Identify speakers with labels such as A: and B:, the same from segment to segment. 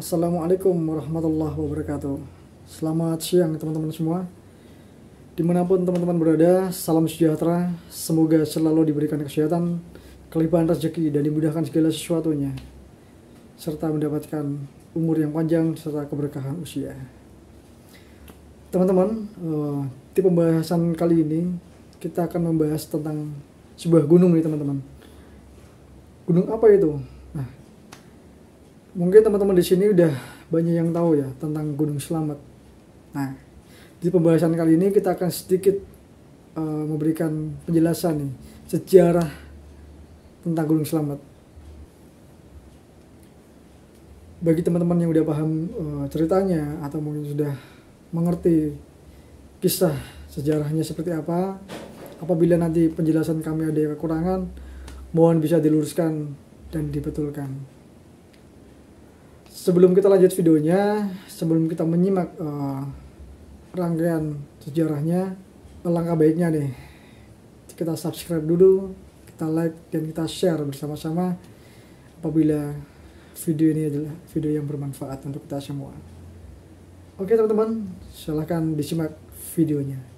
A: Assalamualaikum warahmatullahi wabarakatuh. Selamat siang teman-teman semua. Dimanapun teman-teman berada, salam sejahtera. Semoga selalu diberikan kesehatan, kelimpahan rezeki, dan dimudahkan segala sesuatunya, serta mendapatkan umur yang panjang serta keberkahan usia. Teman-teman, di pembahasan kali ini kita akan membahas tentang sebuah gunung nih teman-teman. Gunung apa itu? Mungkin teman-teman di sini udah banyak yang tahu ya tentang Gunung Slamet. Nah, di pembahasan kali ini kita akan sedikit memberikan penjelasan nih sejarah tentang Gunung Slamet. Bagi teman-teman yang udah paham ceritanya atau mungkin sudah mengerti kisah sejarahnya seperti apa, apabila nanti penjelasan kami ada kekurangan, mohon bisa diluruskan dan dibetulkan. Sebelum kita lanjut videonya, sebelum kita menyimak rangkaian sejarahnya, alangkah baiknya nih kita subscribe dulu, kita like dan kita share bersama-sama apabila video ini adalah video yang bermanfaat untuk kita semua. Oke teman-teman, silahkan disimak videonya.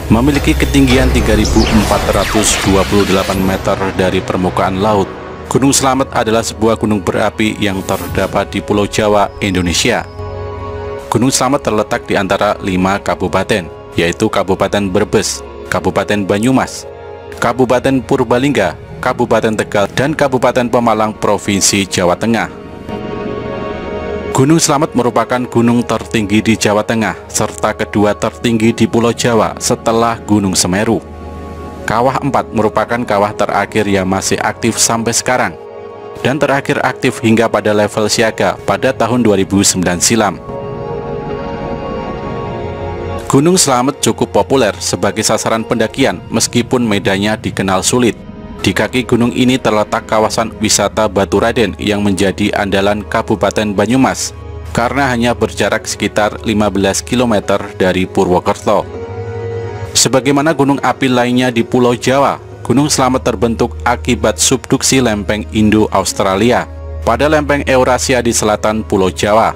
B: Memiliki ketinggian 3.428 meter dari permukaan laut, Gunung Slamet adalah sebuah gunung berapi yang terdapat di Pulau Jawa, Indonesia. Gunung Slamet terletak di antara 5 kabupaten, yaitu Kabupaten Brebes, Kabupaten Banyumas, Kabupaten Purbalingga, Kabupaten Tegal, dan Kabupaten Pemalang, Provinsi Jawa Tengah. Gunung Slamet merupakan gunung tertinggi di Jawa Tengah, serta kedua tertinggi di Pulau Jawa setelah Gunung Semeru. Kawah 4 merupakan kawah terakhir yang masih aktif sampai sekarang, dan terakhir aktif hingga pada level siaga pada tahun 2009 silam. Gunung Slamet cukup populer sebagai sasaran pendakian meskipun medannya dikenal sulit. Di kaki gunung ini terletak kawasan wisata Batu Raden yang menjadi andalan Kabupaten Banyumas karena hanya berjarak sekitar 15 km dari Purwokerto. Sebagaimana gunung api lainnya di Pulau Jawa, Gunung Slamet terbentuk akibat subduksi lempeng Indo-Australia pada lempeng Eurasia di selatan Pulau Jawa.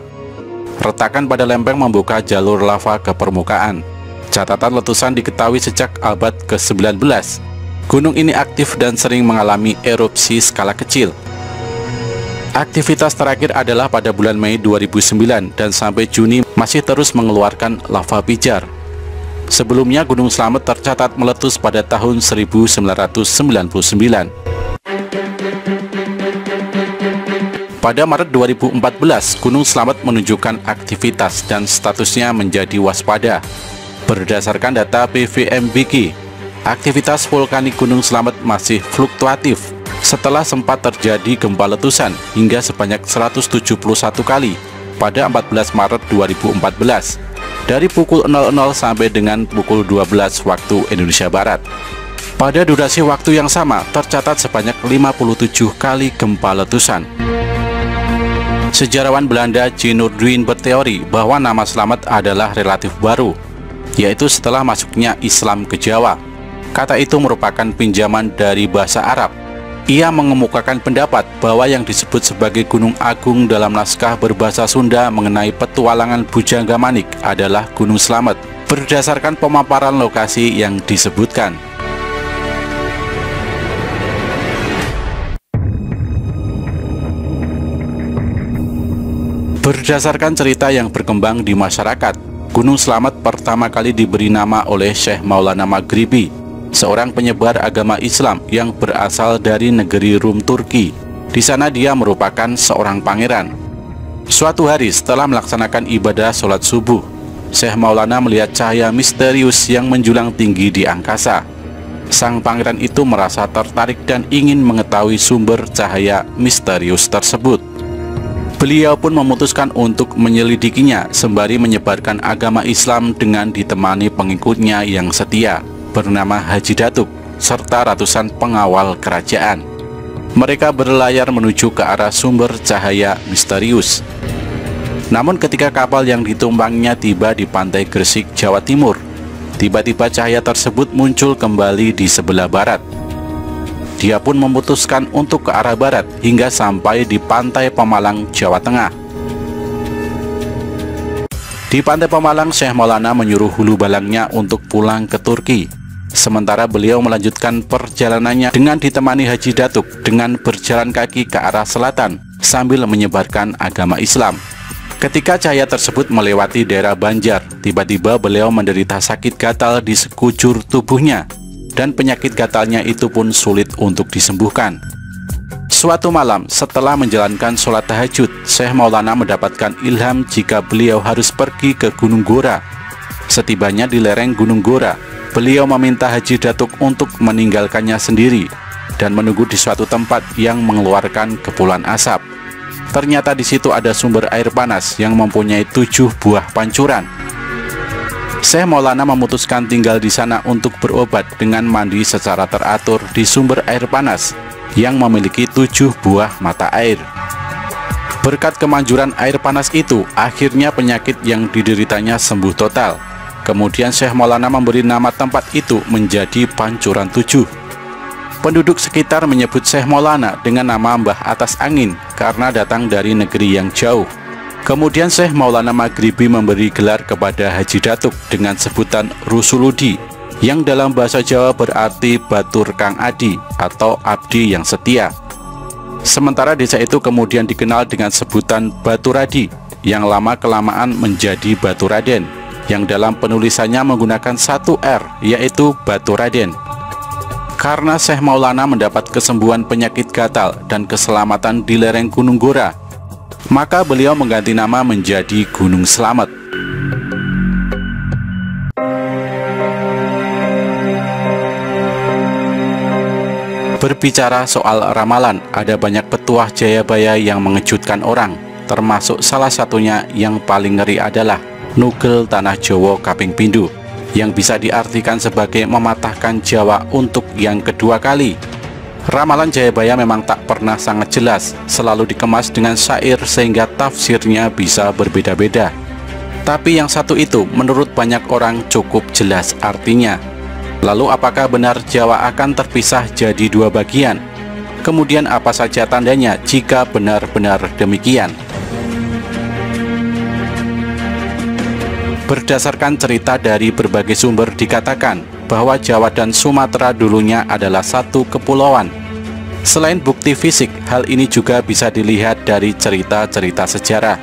B: Retakan pada lempeng membuka jalur lava ke permukaan. Catatan letusan diketahui sejak abad ke-19. Gunung ini aktif dan sering mengalami erupsi skala kecil. Aktivitas terakhir adalah pada bulan Mei 2009 dan sampai Juni masih terus mengeluarkan lava pijar. Sebelumnya Gunung Slamet tercatat meletus pada tahun 1999. Pada Maret 2014, Gunung Slamet menunjukkan aktivitas dan statusnya menjadi waspada. Berdasarkan data PVMBG, aktivitas vulkanik Gunung Slamet masih fluktuatif setelah sempat terjadi gempa letusan hingga sebanyak 171 kali pada 14 Maret 2014 dari pukul 00 sampai dengan pukul 12 waktu Indonesia Barat. Pada durasi waktu yang sama tercatat sebanyak 57 kali gempa letusan. Sejarawan Belanda J. Noordween berteori bahwa nama Slamet adalah relatif baru, yaitu setelah masuknya Islam ke Jawa. Kata itu merupakan pinjaman dari bahasa Arab. Ia mengemukakan pendapat bahwa yang disebut sebagai Gunung Agung dalam naskah berbahasa Sunda mengenai petualangan Bujangga Manik adalah Gunung Slamet, berdasarkan pemaparan lokasi yang disebutkan. Berdasarkan cerita yang berkembang di masyarakat, Gunung Slamet pertama kali diberi nama oleh Syekh Maulana Maghribi, seorang penyebar agama Islam yang berasal dari negeri Rum, Turki. Di sana dia merupakan seorang pangeran. Suatu hari setelah melaksanakan ibadah sholat subuh, Syekh Maulana melihat cahaya misterius yang menjulang tinggi di angkasa. Sang pangeran itu merasa tertarik dan ingin mengetahui sumber cahaya misterius tersebut. Beliau pun memutuskan untuk menyelidikinya sembari menyebarkan agama Islam dengan ditemani pengikutnya yang setia bernama Haji Datuk serta ratusan pengawal kerajaan. Mereka berlayar menuju ke arah sumber cahaya misterius. Namun ketika kapal yang ditumpangnya tiba di pantai Gresik, Jawa Timur, tiba-tiba cahaya tersebut muncul kembali di sebelah barat. Dia pun memutuskan untuk ke arah barat hingga sampai di pantai Pemalang, Jawa Tengah. Di pantai Pemalang, Syekh Maulana menyuruh hulu balangnya untuk pulang ke Turki. Sementara beliau melanjutkan perjalanannya dengan ditemani Haji Datuk dengan berjalan kaki ke arah selatan sambil menyebarkan agama Islam. Ketika cahaya tersebut melewati daerah Banjar, tiba-tiba beliau menderita sakit gatal di sekujur tubuhnya, dan penyakit gatalnya itu pun sulit untuk disembuhkan. Suatu malam, setelah menjalankan sholat tahajud, Syekh Maulana mendapatkan ilham jika beliau harus pergi ke Gunung Gora. Setibanya di lereng Gunung Gora, beliau meminta Haji Datuk untuk meninggalkannya sendiri dan menunggu di suatu tempat yang mengeluarkan kepulan asap. Ternyata di situ ada sumber air panas yang mempunyai 7 buah pancuran. Syekh Maulana memutuskan tinggal di sana untuk berobat dengan mandi secara teratur di sumber air panas yang memiliki 7 buah mata air. Berkat kemanjuran air panas itu, akhirnya penyakit yang dideritanya sembuh total. Kemudian Syekh Maulana memberi nama tempat itu menjadi Pancuran 7. Penduduk sekitar menyebut Syekh Maulana dengan nama Mbah Atas Angin karena datang dari negeri yang jauh. Kemudian Syekh Maulana Maghribi memberi gelar kepada Haji Datuk dengan sebutan Rusuludi, yang dalam bahasa Jawa berarti Batur Kang Adi atau Abdi yang setia. Sementara desa itu kemudian dikenal dengan sebutan Baturadi, yang lama-kelamaan menjadi Baturaden, yang dalam penulisannya menggunakan 1 R, yaitu Baturaden. Karena Syekh Maulana mendapat kesembuhan penyakit gatal dan keselamatan di lereng Gunung Gora, maka beliau mengganti nama menjadi Gunung Slamet. Berbicara soal ramalan, ada banyak petuah Jayabaya yang mengejutkan orang, termasuk salah satunya yang paling ngeri adalah Nugel Tanah Jawa Kaping Pindho, yang bisa diartikan sebagai mematahkan Jawa untuk yang kedua kali. Ramalan Jayabaya memang tak pernah sangat jelas, selalu dikemas dengan syair sehingga tafsirnya bisa berbeda-beda. Tapi yang satu itu menurut banyak orang cukup jelas artinya. Lalu apakah benar Jawa akan terpisah jadi 2 bagian? Kemudian apa saja tandanya jika benar-benar demikian? Berdasarkan cerita dari berbagai sumber dikatakan bahwa Jawa dan Sumatera dulunya adalah satu kepulauan. Selain bukti fisik, hal ini juga bisa dilihat dari cerita-cerita sejarah.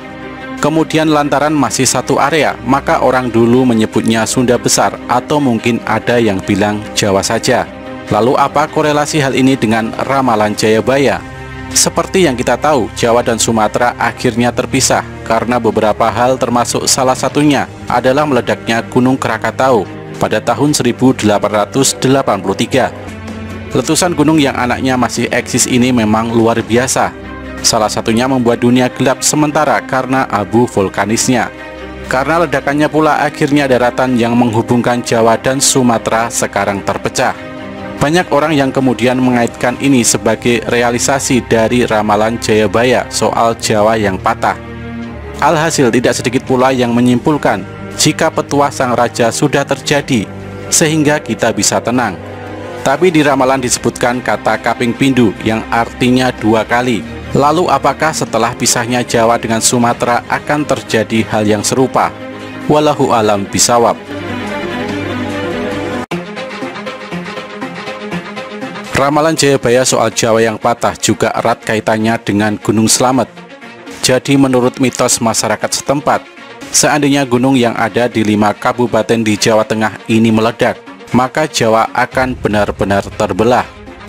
B: Kemudian lantaran masih satu area, maka orang dulu menyebutnya Sunda Besar, atau mungkin ada yang bilang Jawa saja. Lalu apa korelasi hal ini dengan ramalan Jayabaya? Seperti yang kita tahu, Jawa dan Sumatera akhirnya terpisah karena beberapa hal, termasuk salah satunya adalah meledaknya Gunung Krakatau pada tahun 1883. Letusan gunung yang anaknya masih eksis ini memang luar biasa. Salah satunya membuat dunia gelap sementara karena abu vulkanisnya. Karena ledakannya pula akhirnya daratan yang menghubungkan Jawa dan Sumatera sekarang terpecah. Banyak orang yang kemudian mengaitkan ini sebagai realisasi dari ramalan Jayabaya soal Jawa yang patah. Alhasil tidak sedikit pula yang menyimpulkan jika petuah sang raja sudah terjadi, sehingga kita bisa tenang. Tapi di ramalan disebutkan kata Kaping Pindho yang artinya 2 kali. Lalu apakah setelah pisahnya Jawa dengan Sumatera akan terjadi hal yang serupa? Wallahu alam bisawab. Ramalan Jayabaya soal Jawa yang patah juga erat kaitannya dengan Gunung Slamet. Jadi menurut mitos masyarakat setempat, seandainya gunung yang ada di 5 kabupaten di Jawa Tengah ini meledak, maka Jawa akan benar-benar terbelah.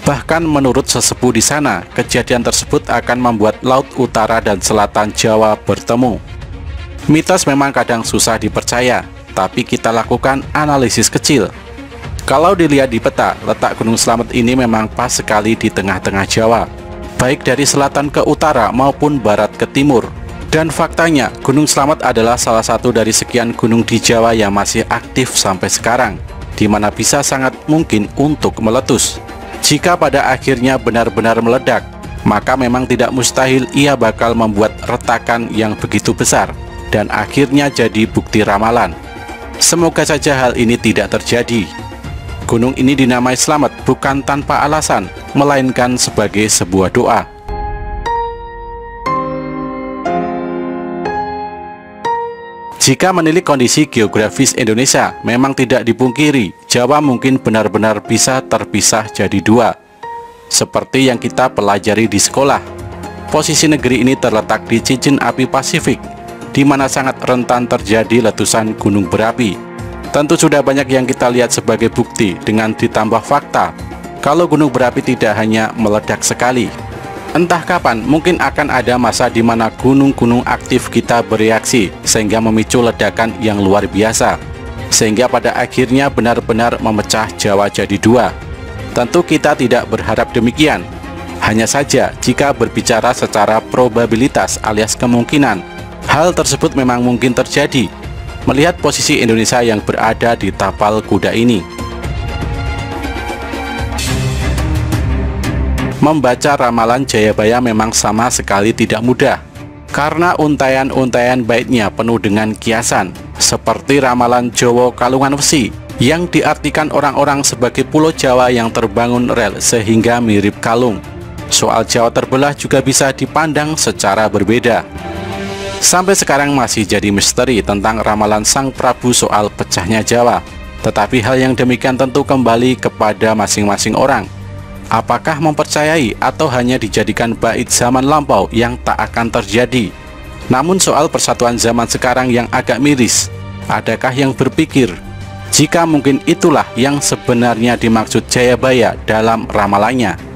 B: Bahkan menurut sesepuh di sana, kejadian tersebut akan membuat laut utara dan selatan Jawa bertemu. Mitos memang kadang susah dipercaya, tapi kita lakukan analisis kecil. Kalau dilihat di peta, letak Gunung Slamet ini memang pas sekali di tengah-tengah Jawa, baik dari selatan ke utara maupun barat ke timur. Dan faktanya, Gunung Slamet adalah salah satu dari sekian gunung di Jawa yang masih aktif sampai sekarang, di mana bisa sangat mungkin untuk meletus. Jika pada akhirnya benar-benar meledak, maka memang tidak mustahil ia bakal membuat retakan yang begitu besar, dan akhirnya jadi bukti ramalan. Semoga saja hal ini tidak terjadi. Gunung ini dinamai Slamet bukan tanpa alasan, melainkan sebagai sebuah doa. Jika menilik kondisi geografis Indonesia, memang tidak dipungkiri, Jawa mungkin benar-benar bisa terpisah jadi dua. Seperti yang kita pelajari di sekolah, posisi negeri ini terletak di cincin api Pasifik, di mana sangat rentan terjadi letusan gunung berapi. Tentu sudah banyak yang kita lihat sebagai bukti dengan ditambah fakta kalau gunung berapi tidak hanya meledak sekali. Entah kapan, mungkin akan ada masa di mana gunung-gunung aktif kita bereaksi sehingga memicu ledakan yang luar biasa, sehingga pada akhirnya benar-benar memecah Jawa jadi dua. Tentu kita tidak berharap demikian. Hanya saja jika berbicara secara probabilitas alias kemungkinan, hal tersebut memang mungkin terjadi melihat posisi Indonesia yang berada di tapal kuda ini. Membaca ramalan Jayabaya memang sama sekali tidak mudah, karena untayan-untayan baitnya penuh dengan kiasan, seperti ramalan Jawa Kalungan Wesi, yang diartikan orang-orang sebagai pulau Jawa yang terbangun rel sehingga mirip kalung. Soal Jawa terbelah juga bisa dipandang secara berbeda. Sampai sekarang masih jadi misteri tentang ramalan Sang Prabu soal pecahnya Jawa. Tetapi hal yang demikian tentu kembali kepada masing-masing orang. Apakah mempercayai atau hanya dijadikan bait zaman lampau yang tak akan terjadi? Namun soal persatuan zaman sekarang yang agak miris, adakah yang berpikir jika mungkin itulah yang sebenarnya dimaksud Jayabaya dalam ramalannya?